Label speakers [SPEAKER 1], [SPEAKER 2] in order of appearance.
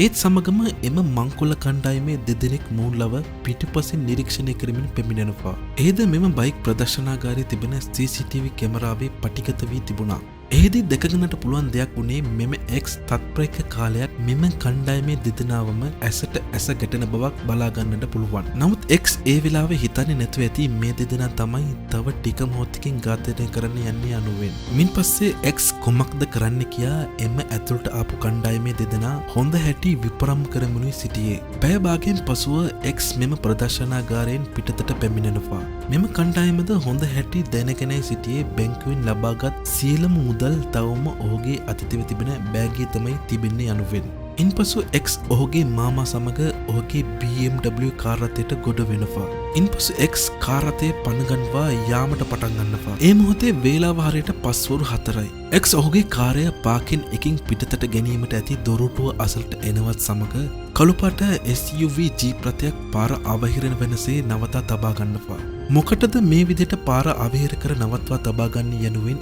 [SPEAKER 1] ඒත් සමගම එම මංකොල්ල කණ්ඩායමේ දෙදෙනෙක් මූල්ලව පිටිපසින් නිරීක්ෂණය කරමින් පැමිණෙනවා. ඒද මෙම බයික් ප්‍රදර්ශනාගාරයේ තිබෙන CCTV කැමරාවේ පටිගත වී තිබුණා. එහිදී දැකගන්නට පුළුවන් දෙයක් වුණේ මෙම X තත්පරයක කාලයක් මෙම කණ්ඩායමේ දෙදෙනාවම ඇසට ඇස ගැටෙන බවක් බලා ගන්නට පුළුවන්. නමුත් X ඒ වෙලාවේ හිතන්නේ නැතුව ඇති මේ දෙදෙනා තමයි තව ටික මොහොතකින් ඝාතනය කරන්න යන්නේ යනුවෙන්. මින් පස්සේ X කොමක්ද කරන්න කියා එම ඇතුළට ආපු කණ්ඩායමේ දෙදෙනා හොඳ හැටි විපරම් කරමිනුයි සිටියේ. පැය භාගයෙන් පසුව X මෙම ප්‍රදර්ශනාගාරයෙන් පිටතට පැමිණෙනවා. මෙම කණ්ඩායමද හොඳ හැටි දැනගෙනයි සිටියේ බැංකුවෙන් ලබාගත් සියලුම මුදල් තවම ඔහුගේ අතීතයේ තිබෙන බෑගයේ තමයි තිබෙන්නේ යනුවෙන්. ඉන්පසු X ඔහුගේ මාමා සමග ඔහුගේ BMW කාර් රථයට ගොඩ වෙනවා. ඉන්පසු X කාර් රථය පනගන්වා යාමට පටන් ගන්නවා. ඒ මොහොතේ වේලාව හරියට 5:04යි. X ඔහුගේ කාර්ය පාකින් එකින් පිටතට ගැනීමට ඇති දොරටුව අසලට එනවත් සමග කළුපාට SUV ජීප් රථයක් පාර අවහිරන වෙනසේ නවතා තබා ගන්නවා. මොකටද මේ විදිහට පාර අවහිර කර නවත්වා තබා ගන්න යනුවෙන්